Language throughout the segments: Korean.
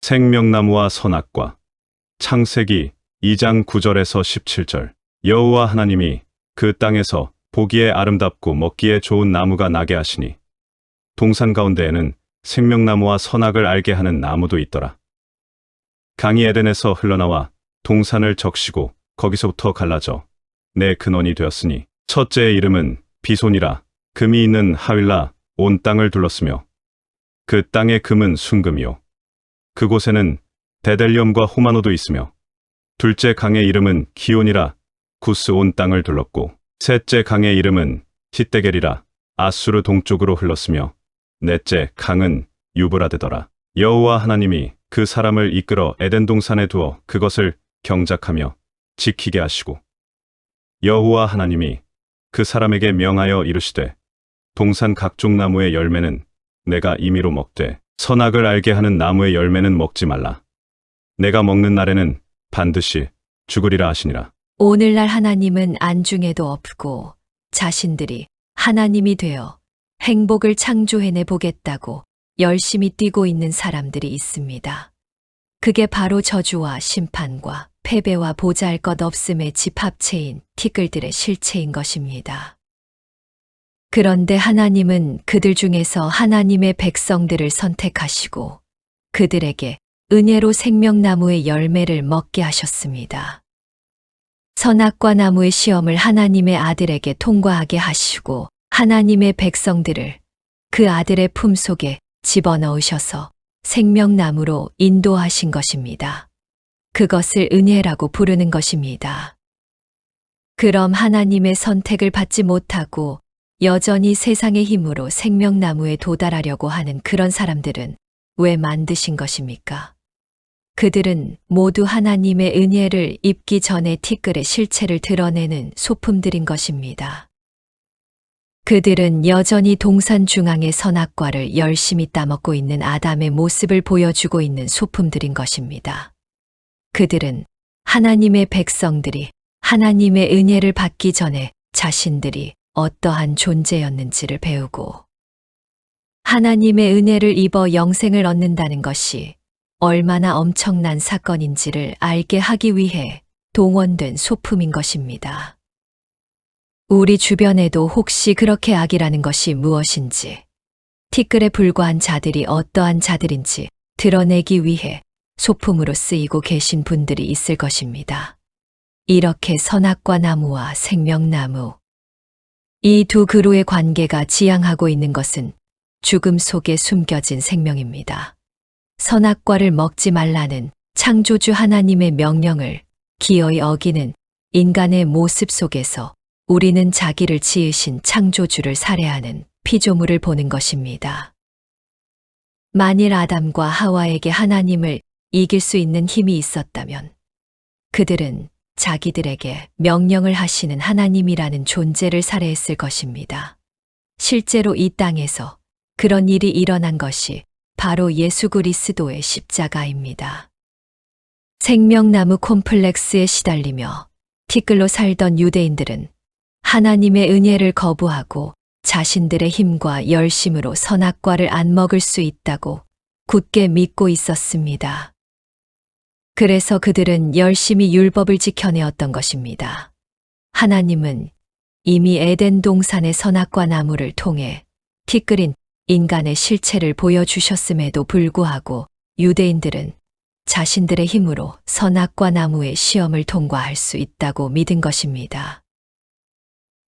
생명나무와 선악과. 창세기 2장 9절에서 17절. 여호와 하나님이 그 땅에서 보기에 아름답고 먹기에 좋은 나무가 나게 하시니 동산 가운데에는 생명나무와 선악을 알게 하는 나무도 있더라. 강이 에덴에서 흘러나와 동산을 적시고 거기서부터 갈라져 내 근원이 되었으니 첫째의 이름은 비손이라. 금이 있는 하윌라 온 땅을 둘렀으며 그 땅의 금은 순금이요 그곳에는 베델리엄과 호마노도 있으며 둘째 강의 이름은 기온이라. 구스 온 땅을 둘렀고 셋째 강의 이름은 히데겔이라. 아수르 동쪽으로 흘렀으며 넷째 강은 유브라데더라. 여호와 하나님이 그 사람을 이끌어 에덴 동산에 두어 그것을 경작하며 지키게 하시고 여호와 하나님이 그 사람에게 명하여 이르시되 동산 각종 나무의 열매는 내가 임의로 먹되 선악을 알게 하는 나무의 열매는 먹지 말라. 내가 먹는 날에는 반드시 죽으리라 하시니라. 오늘날 하나님은 안중에도 없고 자신들이 하나님이 되어 행복을 창조해내 보겠다고 열심히 뛰고 있는 사람들이 있습니다. 그게 바로 저주와 심판과 패배와 보잘것없음의 집합체인 티끌들의 실체인 것입니다. 그런데 하나님은 그들 중에서 하나님의 백성들을 선택하시고 그들에게 은혜로 생명나무의 열매를 먹게 하셨습니다. 선악과 나무의 시험을 하나님의 아들에게 통과하게 하시고 하나님의 백성들을 그 아들의 품속에 집어넣으셔서 생명나무로 인도하신 것입니다. 그것을 은혜라고 부르는 것입니다. 그럼 하나님의 선택을 받지 못하고 여전히 세상의 힘으로 생명나무에 도달하려고 하는 그런 사람들은 왜 만드신 것입니까? 그들은 모두 하나님의 은혜를 입기 전에 티끌의 실체를 드러내는 소품들인 것입니다. 그들은 여전히 동산 중앙의 선악과를 열심히 따먹고 있는 아담의 모습을 보여주고 있는 소품들인 것입니다. 그들은 하나님의 백성들이 하나님의 은혜를 받기 전에 자신들이 어떠한 존재였는지를 배우고 하나님의 은혜를 입어 영생을 얻는다는 것이 얼마나 엄청난 사건인지를 알게 하기 위해 동원된 소품인 것입니다. 우리 주변에도 혹시 그렇게 악이라는 것이 무엇인지, 티끌에 불과한 자들이 어떠한 자들인지 드러내기 위해 소품으로 쓰이고 계신 분들이 있을 것입니다. 이렇게 선악과 나무와 생명나무, 이 두 그루의 관계가 지향하고 있는 것은 죽음 속에 숨겨진 생명입니다. 선악과를 먹지 말라는 창조주 하나님의 명령을 기어이 어기는 인간의 모습 속에서 우리는 자기를 지으신 창조주를 살해하는 피조물을 보는 것입니다. 만일 아담과 하와에게 하나님을 이길 수 있는 힘이 있었다면 그들은 자기들에게 명령을 하시는 하나님이라는 존재를 살해했을 것입니다. 실제로 이 땅에서 그런 일이 일어난 것이 바로 예수 그리스도의 십자가입니다. 생명나무 콤플렉스에 시달리며 티끌로 살던 유대인들은 하나님의 은혜를 거부하고 자신들의 힘과 열심으로 선악과를 안 먹을 수 있다고 굳게 믿고 있었습니다. 그래서 그들은 열심히 율법을 지켜내었던 것입니다. 하나님은 이미 에덴 동산의 선악과 나무를 통해 티끌인 인간의 실체를 보여주셨음에도 불구하고 유대인들은 자신들의 힘으로 선악과 나무의 시험을 통과할 수 있다고 믿은 것입니다.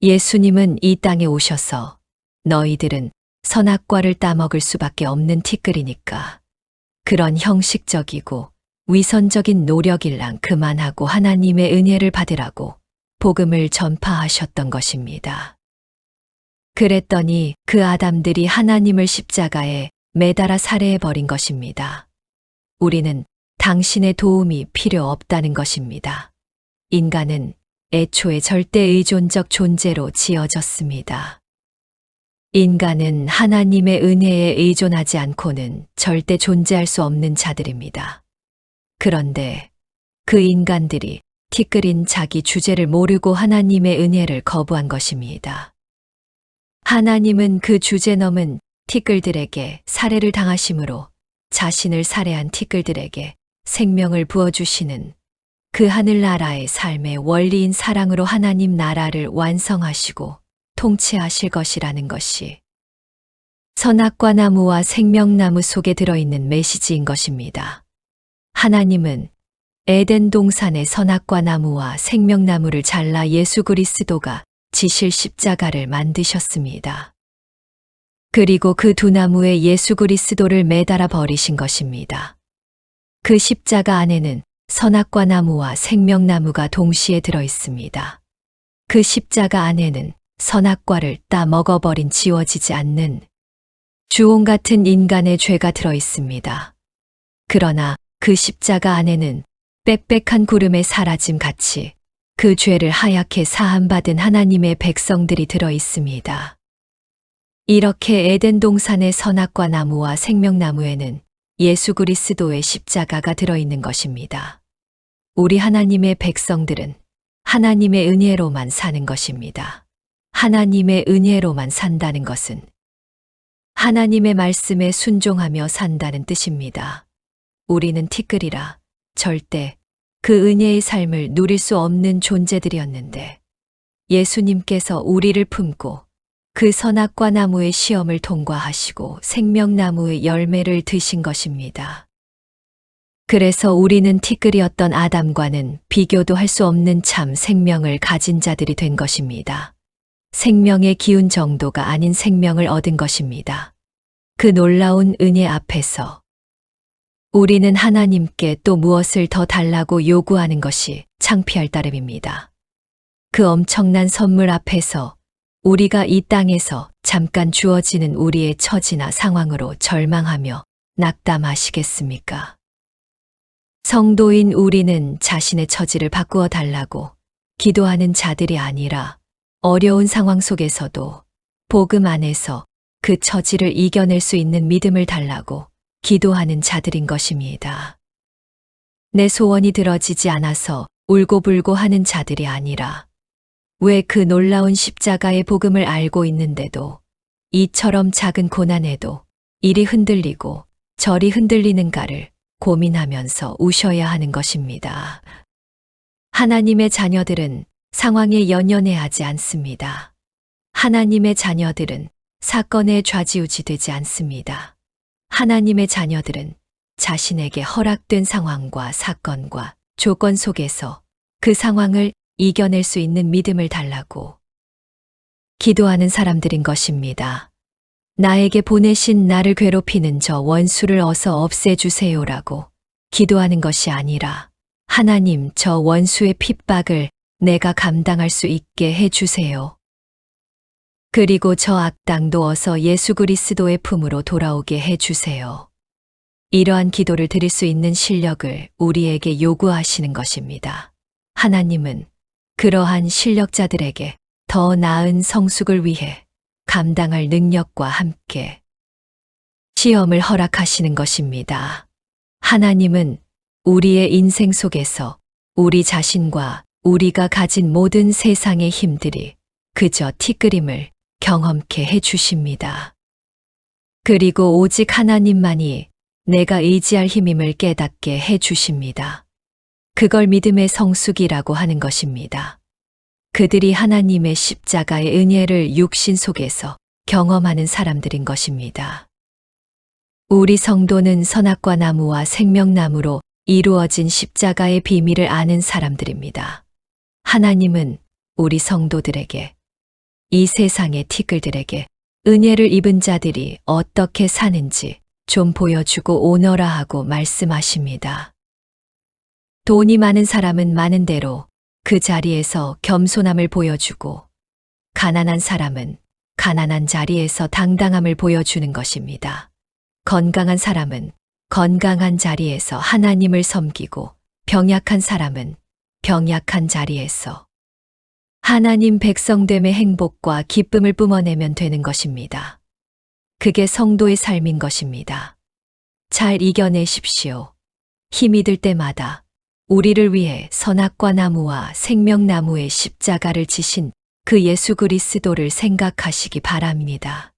예수님은 이 땅에 오셔서 너희들은 선악과를 따먹을 수밖에 없는 티끌이니까 그런 형식적이고 위선적인 노력일랑 그만하고 하나님의 은혜를 받으라고 복음을 전파하셨던 것입니다. 그랬더니 그 아담들이 하나님을 십자가에 매달아 살해해버린 것입니다. 우리는 당신의 도움이 필요 없다는 것입니다. 인간은 애초에 절대 의존적 존재로 지어졌습니다. 인간은 하나님의 은혜에 의존하지 않고는 절대 존재할 수 없는 자들입니다. 그런데 그 인간들이 티끌인 자기 주제를 모르고 하나님의 은혜를 거부한 것입니다. 하나님은 그 주제 넘은 티끌들에게 살해를 당하심으로 자신을 살해한 티끌들에게 생명을 부어주시는 그 하늘나라의 삶의 원리인 사랑으로 하나님 나라를 완성하시고 통치하실 것이라는 것이 선악과 나무와 생명나무 속에 들어있는 메시지인 것입니다. 하나님은 에덴 동산의 선악과 나무와 생명나무를 잘라 예수 그리스도가 지실 십자가를 만드셨습니다. 그리고 그 두 나무에 예수 그리스도를 매달아 버리신 것입니다. 그 십자가 안에는 선악과 나무와 생명나무가 동시에 들어 있습니다. 그 십자가 안에는 선악과를 따 먹어버린 지워지지 않는 주홍 같은 인간의 죄가 들어 있습니다. 그러나 그 십자가 안에는 빽빽한 구름의 사라짐 같이 그 죄를 하얗게 사함받은 하나님의 백성들이 들어 있습니다. 이렇게 에덴 동산의 선악과 나무와 생명나무에는 예수 그리스도의 십자가가 들어있는 것입니다. 우리 하나님의 백성들은 하나님의 은혜로만 사는 것입니다. 하나님의 은혜로만 산다는 것은 하나님의 말씀에 순종하며 산다는 뜻입니다. 우리는 티끌이라 절대 그 은혜의 삶을 누릴 수 없는 존재들이었는데 예수님께서 우리를 품고 그 선악과 나무의 시험을 통과하시고 생명나무의 열매를 드신 것입니다. 그래서 우리는 티끌이었던 아담과는 비교도 할 수 없는 참 생명을 가진 자들이 된 것입니다. 생명의 기운 정도가 아닌 생명을 얻은 것입니다. 그 놀라운 은혜 앞에서 우리는 하나님께 또 무엇을 더 달라고 요구하는 것이 창피할 따름입니다. 그 엄청난 선물 앞에서 우리가 이 땅에서 잠깐 주어지는 우리의 처지나 상황으로 절망하며 낙담하시겠습니까? 성도인 우리는 자신의 처지를 바꾸어 달라고 기도하는 자들이 아니라 어려운 상황 속에서도 복음 안에서 그 처지를 이겨낼 수 있는 믿음을 달라고 기도하는 자들인 것입니다. 내 소원이 들어지지 않아서 울고불고 하는 자들이 아니라 왜 그 놀라운 십자가의 복음을 알고 있는데도 이처럼 작은 고난에도 이리 흔들리고 저리 흔들리는가를 고민하면서 우셔야 하는 것입니다. 하나님의 자녀들은 상황에 연연해하지 않습니다. 하나님의 자녀들은 사건에 좌지우지 되지 않습니다. 하나님의 자녀들은 자신에게 허락된 상황과 사건과 조건 속에서 그 상황을 이겨낼 수 있는 믿음을 달라고 기도하는 사람들인 것입니다. 나에게 보내신 나를 괴롭히는 저 원수를 어서 없애주세요라고 기도하는 것이 아니라 하나님 저 원수의 핍박을 내가 감당할 수 있게 해주세요. 그리고 저 악당도 어서 예수 그리스도의 품으로 돌아오게 해주세요. 이러한 기도를 드릴 수 있는 실력을 우리에게 요구하시는 것입니다. 하나님은 그러한 실력자들에게 더 나은 성숙을 위해 감당할 능력과 함께 시험을 허락하시는 것입니다. 하나님은 우리의 인생 속에서 우리 자신과 우리가 가진 모든 세상의 힘들이 그저 티끌임을 경험케 해주십니다. 그리고 오직 하나님만이 내가 의지할 힘임을 깨닫게 해주십니다. 그걸 믿음의 성숙이라고 하는 것입니다. 그들이 하나님의 십자가의 은혜를 육신 속에서 경험하는 사람들인 것입니다. 우리 성도는 선악과 나무와 생명나무로 이루어진 십자가의 비밀을 아는 사람들입니다. 하나님은 우리 성도들에게 이 세상의 티끌들에게 은혜를 입은 자들이 어떻게 사는지 좀 보여주고 오너라 하고 말씀하십니다. 돈이 많은 사람은 많은 대로 그 자리에서 겸손함을 보여주고 가난한 사람은 가난한 자리에서 당당함을 보여주는 것입니다. 건강한 사람은 건강한 자리에서 하나님을 섬기고 병약한 사람은 병약한 자리에서 하나님 백성됨의 행복과 기쁨을 뿜어내면 되는 것입니다. 그게 성도의 삶인 것입니다. 잘 이겨내십시오. 힘이 들 때마다 우리를 위해 선악과 나무와 생명나무의 십자가를 지신 그 예수 그리스도를 생각하시기 바랍니다.